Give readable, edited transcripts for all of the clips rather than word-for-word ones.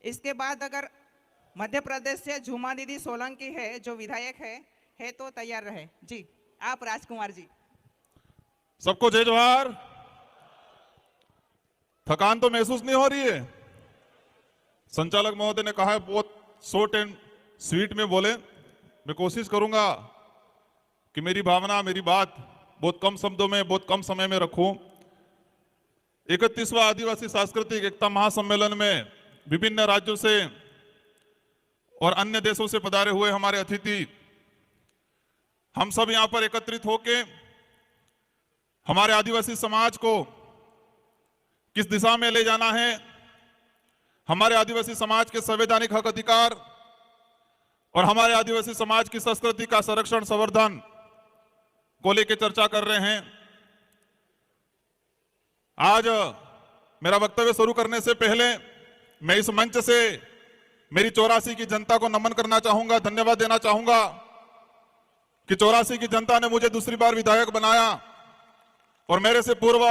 इसके बाद अगर मध्य प्रदेश से झूमा दीदी सोलंकी है जो विधायक है तो तैयार रहे जी। आप राजकुमार जी। सबको जय जोहार। थकान तो महसूस नहीं हो रही है? संचालक महोदय ने कहा है बहुत शॉर्ट एंड स्वीट में बोले। मैं कोशिश करूंगा कि मेरी भावना, मेरी बात बहुत कम शब्दों में, बहुत कम समय में रखूं। 31वां आदिवासी सांस्कृतिक एकता महासम्मेलन में विभिन्न राज्यों से और अन्य देशों से पधारे हुए हमारे अतिथि, हम सब यहां पर एकत्रित होके हमारे आदिवासी समाज को किस दिशा में ले जाना है, हमारे आदिवासी समाज के संवैधानिक हक अधिकार और हमारे आदिवासी समाज की संस्कृति का संरक्षण संवर्धन को लेकर चर्चा कर रहे हैं। आज मेरा वक्तव्य शुरू करने से पहले मैं इस मंच से मेरी 84 की जनता को नमन करना चाहूंगा, धन्यवाद देना चाहूंगा कि 84 की जनता ने मुझे दूसरी बार विधायक बनाया और मेरे से पूर्व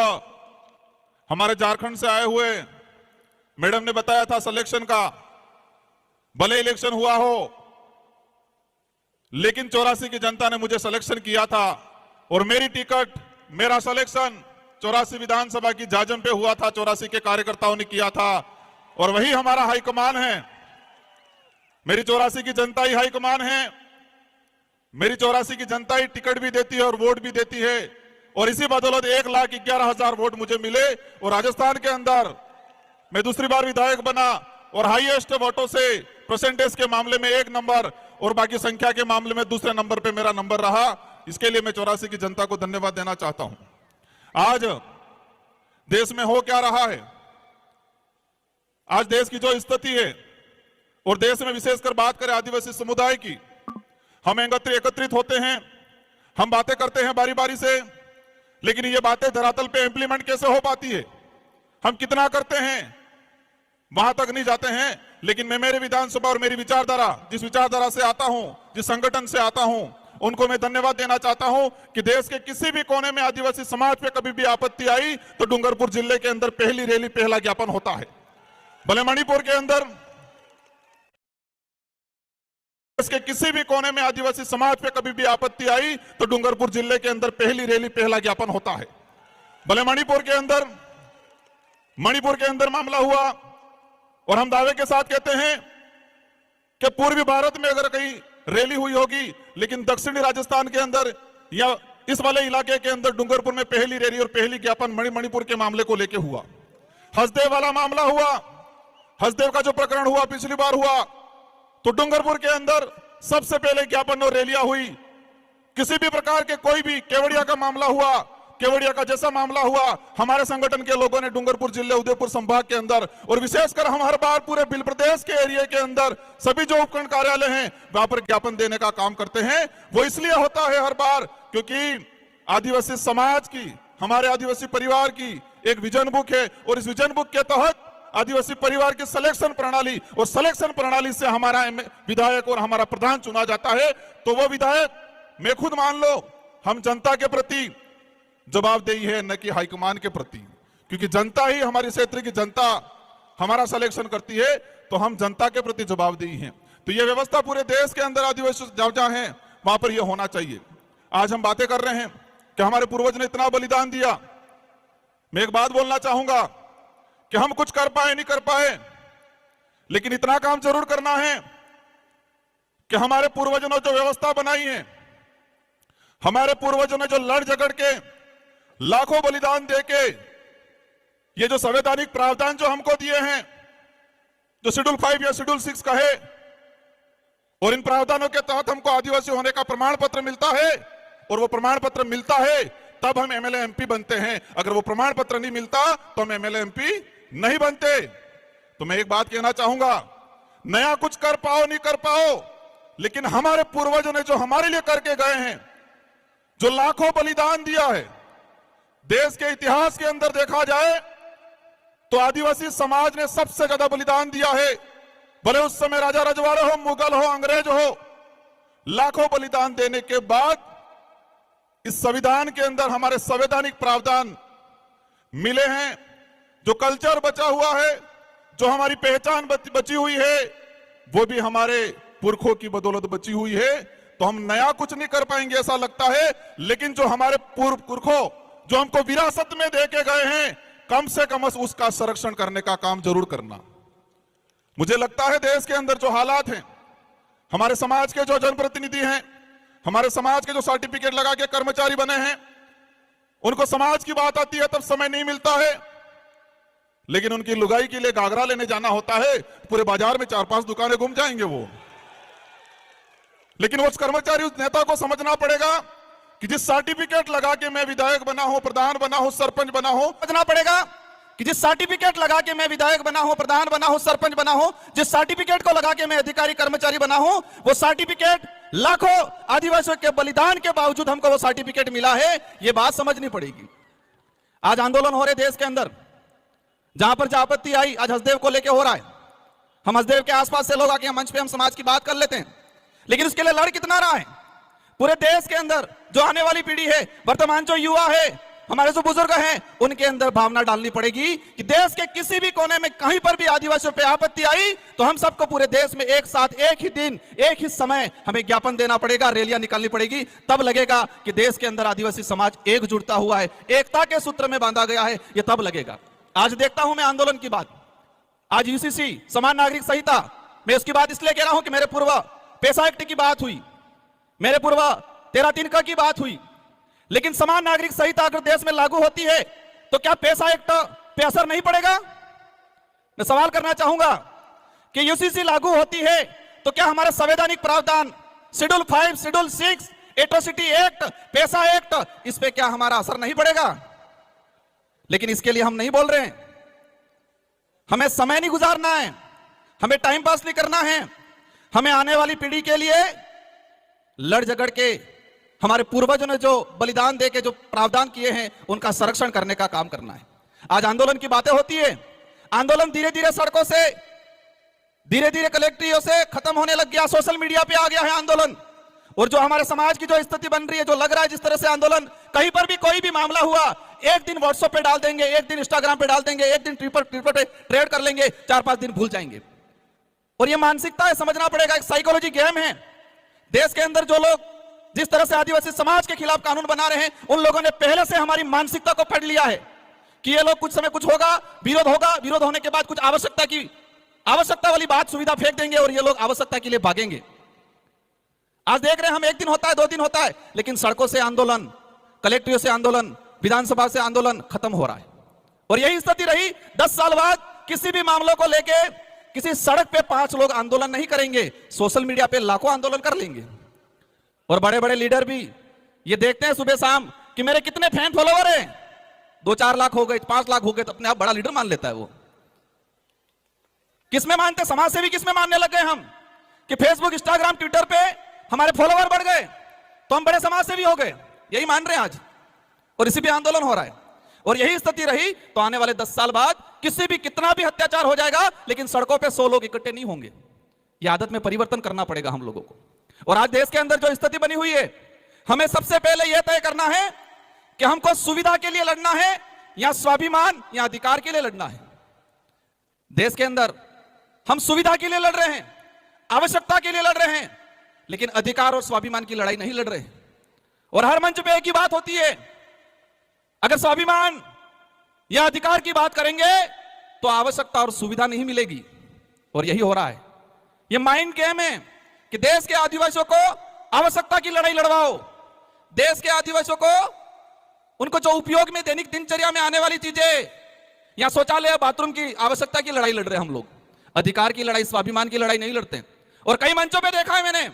हमारे झारखंड से आए हुए मैडम ने बताया था सिलेक्शन का, भले इलेक्शन हुआ हो लेकिन 84 की जनता ने मुझे सिलेक्शन किया था और मेरी टिकट, मेरा सिलेक्शन 84 विधानसभा की जाजम पे हुआ था, 84 के कार्यकर्ताओं ने किया था और वही हमारा हाईकमान है। मेरी 84 की जनता ही हाईकमान है, मेरी 84 की जनता ही टिकट भी देती है और वोट भी देती है और इसी बदौलत 1,11,000 वोट मुझे मिले और राजस्थान के अंदर मैं दूसरी बार विधायक बना और हाईएस्ट वोटों से परसेंटेज के मामले में 1 नंबर और बाकी संख्या के मामले में दूसरे नंबर पे मेरा नंबर रहा। इसके लिए मैं 84 की जनता को धन्यवाद देना चाहता हूं। आज देश में हो क्या रहा है, आज देश की जो स्थिति है और देश में विशेषकर बात करें आदिवासी समुदाय की, हम एकत्रित होते हैं, हम बातें करते हैं बारी बारी से, लेकिन ये बातें धरातल पे इंप्लीमेंट कैसे हो पाती है, हम कितना करते हैं वहां तक नहीं जाते हैं। लेकिन मैं मेरे विधानसभा और मेरी विचारधारा, जिस विचारधारा से आता हूं, जिस संगठन से आता हूं, उनको मैं धन्यवाद देना चाहता हूं कि देश के किसी भी कोने में आदिवासी समाज पे कभी भी आपत्ति आई तो डूंगरपुर जिले के अंदर पहली रैली, पहला ज्ञापन होता है। भले मणिपुर के अंदर, देश के किसी भी कोने में आदिवासी समाज पे कभी भी आपत्ति आई तो डूंगरपुर जिले के अंदर पहली रैली, पहला ज्ञापन होता है। भले मणिपुर के अंदर मामला हुआ और हम दावे के साथ कहते हैं कि पूर्वी भारत में अगर कहीं रैली हुई होगी, लेकिन दक्षिणी राजस्थान के अंदर या इस वाले इलाके के अंदर डूंगरपुर में पहली रैली और पहली ज्ञापन मणिपुर के मामले को लेकर हुआ। हसदेव वाला मामला हुआ, हसदेव का जो प्रकरण हुआ पिछली बार हुआ तो डूंगरपुर के अंदर सबसे पहले ज्ञापन और रैलियां हुई। किसी भी प्रकार के कोई भी केवड़िया का मामला हुआ, केवड़िया का जैसा मामला हुआ, हमारे संगठन के लोगों ने डूंगरपुर जिले, उदयपुर संभाग के अंदर और विशेषकर हम हर बार पूरे बिल प्रदेश के एरिया के अंदर सभी जो उपखंड कार्यालय हैं वहां पर ज्ञापन देने का काम करते हैं। वो इसलिए होता है हर बार क्योंकि आदिवासी समाज की, हमारे आदिवासी परिवार की एक विजन बुक है और इस विजन बुक के तहत आदिवासी परिवार की सिलेक्शन प्रणाली और सिलेक्शन प्रणाली से हमारा विधायक और हमारा प्रधान चुना जाता है। तो वो विधायक मैं खुद मान लो, हम जनता के प्रति जवाबदेही है, न कि हाईकमान के प्रति, क्योंकि जनता ही, हमारी क्षेत्र की जनता हमारा सिलेक्शन करती है तो हम जनता के प्रति जवाबदेही हैं। तो ये व्यवस्था पूरे देश के अंदर आदिवासी जहां है वहां पर यह होना चाहिए। आज हम बातें कर रहे हैं कि हमारे पूर्वज ने इतना बलिदान दिया। मैं एक बात बोलना चाहूंगा कि हम कुछ कर पाए नहीं कर पाए, लेकिन इतना काम जरूर करना है कि हमारे पूर्वजों ने जो व्यवस्था बनाई है, हमारे पूर्वजों ने जो लड़ झगड़ के लाखों बलिदान देके ये जो संवैधानिक प्रावधान जो हमको दिए हैं, जो शेड्यूल 5 या शेड्यूल 6 का है, और इन प्रावधानों के तहत हमको आदिवासी होने का प्रमाण पत्र मिलता है और वो प्रमाण पत्र मिलता है तब हम एमएलए एमपी बनते हैं। अगर वो प्रमाण पत्र नहीं मिलता तो हम एमएलए एमपी नहीं बनते। तो मैं एक बात कहना चाहूंगा, नया कुछ कर पाओ नहीं कर पाओ, लेकिन हमारे पूर्वजों ने जो हमारे लिए करके गए हैं, जो लाखों बलिदान दिया है, देश के इतिहास के अंदर देखा जाए तो आदिवासी समाज ने सबसे ज्यादा बलिदान दिया है। भले उस समय राजा रजवाड़े हो, मुगल हो, अंग्रेज हो, लाखों बलिदान देने के बाद इस संविधान के अंदर हमारे संवैधानिक प्रावधान मिले हैं। जो कल्चर बचा हुआ है, जो हमारी पहचान बची हुई है वो भी हमारे पुरखों की बदौलत बची हुई है। तो हम नया कुछ नहीं कर पाएंगे ऐसा लगता है, लेकिन जो हमारे पुरखों जो हमको विरासत में दे के गए हैं, कम से कम उसका संरक्षण करने का काम जरूर करना। मुझे लगता है देश के अंदर जो हालात हैं, हमारे समाज के जो जनप्रतिनिधि हैं, हमारे समाज के जो सर्टिफिकेट लगा के कर्मचारी बने हैं, उनको समाज की बात आती है तब समय नहीं मिलता है, लेकिन उनकी लुगाई के लिए घाघरा लेने जाना होता है, पूरे बाजार में 4-5 दुकानें घूम जाएंगे वो। लेकिन उस कर्मचारी, उस नेता को समझना पड़ेगा कि जिस सर्टिफिकेट लगा के मैं विधायक बना हूं, प्रधान बना हूं, सरपंच बना हूं, समझना पड़ेगा कि जिस सर्टिफिकेट लगा के मैं विधायक बना हूं, प्रधान बना हूं, सरपंच बना हूं, जिस सर्टिफिकेट को लगा के मैं अधिकारी कर्मचारी बना हूं, वो सर्टिफिकेट लाखों आदिवासियों के बलिदान के बावजूद हमको वो सर्टिफिकेट मिला है, ये बात समझनी पड़ेगी। आज आंदोलन हो रहे देश के अंदर, जहां पर जहां आपत्ति आई, आज हसदेव को लेके हो रहा है। हम हसदेव के आसपास से लोग आके मंच पे हम समाज की बात कर लेते हैं, लेकिन उसके लिए लड़ कितना रहा है पूरे देश के अंदर। जो आने वाली पीढ़ी है, वर्तमान जो युवा है, हमारे जो बुजुर्ग हैं, उनके अंदर भावना डालनी पड़ेगी कि देश के किसी भी कोने में कहीं पर भी आदिवासियों पे आपत्ति आई तो हम सबको पूरे देश में एक साथ, एक ही दिन, एक ही समय हमें ज्ञापन देना पड़ेगा, रैलियां निकालनी पड़ेगी। तब लगेगा कि देश के अंदर आदिवासी समाज एकजुटता हुआ है, एकता के सूत्र में बांधा गया है, ये तब लगेगा। आज देखता हूं मैं आंदोलन की बात, आज यूसीसी समान नागरिक संहिता, मैं उसकी बात इसलिए कह रहा हूं कि मेरे पूर्व पेशा एक्ट की बात हुई, मेरे पूर्व 13(3) की बात हुई, लेकिन समान नागरिक संहिता अगर देश में लागू होती है तो क्या पेशा एक्ट पे असर नहीं पड़ेगा? मैं सवाल करना चाहूंगा कि यूसीसी लागू होती है तो क्या हमारा संवैधानिक प्रावधान शेड्यूल 5, शेड्यूल 6, एट्रोसिटी एक्ट, पेशा एक्ट, इस पे क्या हमारा असर नहीं पड़ेगा? लेकिन इसके लिए हम नहीं बोल रहे हैं। हमें समय नहीं गुजारना है, हमें टाइम पास नहीं करना है, हमें आने वाली पीढ़ी के लिए लड़ झगड़ के, हमारे पूर्वजों ने जो बलिदान दे के जो प्रावधान किए हैं उनका संरक्षण करने का काम करना है। आज आंदोलन की बातें होती है, आंदोलन धीरे धीरे सड़कों से, धीरे धीरे कलेक्ट्रियों से खत्म होने लग गया, सोशल मीडिया पे आ गया है आंदोलन। और जो हमारे समाज की जो स्थिति बन रही है, जो लग रहा है जिस तरह से आंदोलन, कहीं पर भी कोई भी मामला हुआ, एक दिन व्हाट्सएप पे डाल देंगे, एक दिन इंस्टाग्राम पे डाल देंगे, एक दिन ट्विटर पे ट्रेड कर लेंगे, 4-5 दिन भूल जाएंगे। और ये मानसिकता है, समझना पड़ेगा, एक साइकोलॉजी गेम है। देश के अंदर जो लोग जिस तरह से आदिवासी समाज के खिलाफ कानून बना रहे हैं, उन लोगों ने पहले से हमारी मानसिकता को पढ़ लिया है कि ये लोग कुछ समय कुछ होगा, विरोध होगा, विरोध होने के बाद कुछ आवश्यकता वाली बात, सुविधा फेंक देंगे और ये लोग आवश्यकता के लिए भागेंगे। आज देख रहे हैं हम, एक दिन होता है, 2 दिन होता है, लेकिन सड़कों से आंदोलन, कलेक्ट्रियों से आंदोलन, विधानसभा से आंदोलन खत्म हो रहा है। और यही स्थिति रही 10 साल बाद, किसी भी मामलों को लेके किसी सड़क पे 5 लोग आंदोलन नहीं करेंगे, सोशल मीडिया पे लाखों आंदोलन कर लेंगे। और बड़े बड़े लीडर भी ये देखते हैं सुबह शाम कि मेरे कितने फैन फॉलोवर हैं, 2-4 लाख हो गए, 5 लाख हो गए, तो अपने आप बड़ा लीडर मान लेता है वो। किसमें मानते? समाज सेवी किसमें मानने लग गए हम कि फेसबुक, इंस्टाग्राम, ट्विटर पे हमारे फॉलोवर बढ़ गए तो हम बड़े समाज सेवी हो गए, यही मान रहे हैं आज। और इसी पे आंदोलन हो रहा है। और यही स्थिति रही तो आने वाले 10 साल बाद किसी भी कितना भी अत्याचार हो जाएगा, लेकिन सड़कों पे 100 लोग इकट्ठे नहीं होंगे। ये आदत में परिवर्तन करना पड़ेगा हम लोगों को। और आज देश के अंदर जो स्थिति बनी हुई है, हमें सबसे पहले यह तय करना है कि हमको सुविधा के लिए लड़ना है या स्वाभिमान या अधिकार के लिए लड़ना है। देश के अंदर हम सुविधा के लिए लड़ रहे हैं, आवश्यकता के लिए लड़ रहे हैं, लेकिन अधिकार और स्वाभिमान की लड़ाई नहीं लड़ रहे। और हर मंच पे एक ही बात होती है, अगर स्वाभिमान या अधिकार की बात करेंगे तो आवश्यकता और सुविधा नहीं मिलेगी। और यही हो रहा है। ये माइंड गेम है कि देश के आदिवासियों को आवश्यकता की लड़ाई लड़वाओ, देश के आदिवासियों को उनको जो उपयोग में दैनिक दिनचर्या में आने वाली चीजें या शौचालय, बाथरूम की आवश्यकता की लड़ाई लड़ रहे हैं हम लोग। अधिकार की लड़ाई, स्वाभिमान की लड़ाई नहीं लड़ते। और कई मंचों पे देखा है मैंने,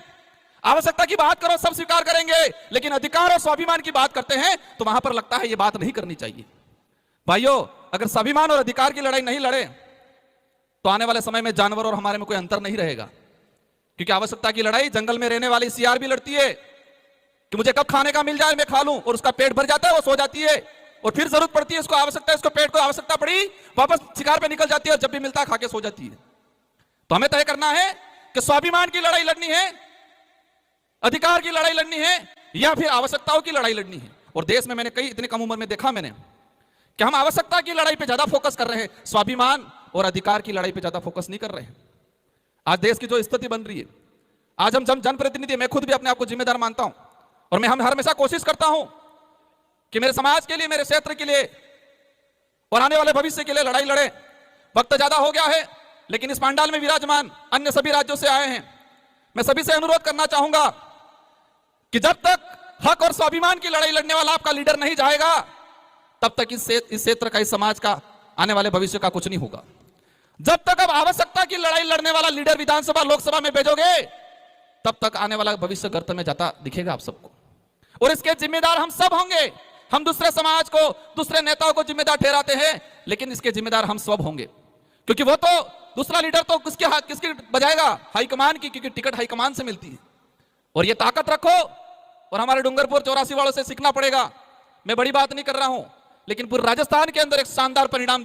आवश्यकता की बात करो सब स्वीकार करेंगे, लेकिन अधिकार और स्वाभिमान की बात करते हैं तो वहां पर लगता है ये बात नहीं करनी चाहिए। भाइयों, अगर स्वाभिमान और अधिकार की लड़ाई नहीं लड़े तो आने वाले समय में जानवर और हमारे में कोई अंतर नहीं रहेगा। क्योंकि आवश्यकता की लड़ाई जंगल में रहने वाली सियार भी लड़ती है कि मुझे कब खाने का मिल जाए मैं खा लूं, और उसका पेट भर जाता है, वो सो जाती है, और फिर जरूरत पड़ती है, उसको आवश्यकता है, उसको पेट को आवश्यकता पड़ी, वापस शिकार पे निकल जाती है, और जब भी मिलता है खा के सो जाती है। तो हमें तय करना है कि स्वाभिमान की लड़ाई लड़नी है, अधिकार की लड़ाई लड़नी है, या फिर आवश्यकताओं की लड़ाई लड़नी है। और देश में मैंने कई इतनी कम उम्र में देखा मैंने कि हम आवश्यकता की लड़ाई पे ज्यादा फोकस कर रहे हैं, स्वाभिमान और अधिकार की लड़ाई पे ज्यादा फोकस नहीं कर रहे हैं। आज देश की जो स्थिति बन रही है, आज हम जनप्रतिनिधि, मैं खुद भी अपने आप को जिम्मेदार मानता हूं और मैं हमेशा कोशिश करता हूं कि मेरे समाज के लिए, मेरे क्षेत्र के लिए और आने वाले भविष्य के लिए लड़ाई लड़े। वक्त ज्यादा हो गया है, लेकिन इस पांडाल में विराजमान अन्य सभी राज्यों से आए हैं, मैं सभी से अनुरोध करना चाहूंगा कि जब तक हक और स्वाभिमान की लड़ाई लड़ने वाला आपका लीडर नहीं जाएगा, तब तक इस क्षेत्र का, इस समाज का, आने वाले भविष्य का कुछ नहीं होगा। जब तक अब आवश्यकता की लड़ाई लड़ने वाला लीडर विधानसभा, लोकसभा में भेजोगे, तब तक आने वाला भविष्य गर्त में जाता दिखेगा आप सबको, और इसके जिम्मेदार हम सब होंगे। हम दूसरे समाज को, दूसरे नेताओं को जिम्मेदार ठहराते हैं, लेकिन इसके जिम्मेदार हम सब होंगे, क्योंकि वो तो दूसरा लीडर तो किसकी बजाएगा? हाईकमान की, क्योंकि टिकट हाईकमान से मिलती है। और ये ताकत रखो, और हमारे डूंगरपुर 84 वालों से सीखना पड़ेगा। मैं बड़ी बात नहीं कर रहा हूं, लेकिन पूरे राजस्थान के अंदर एक शानदार परिणाम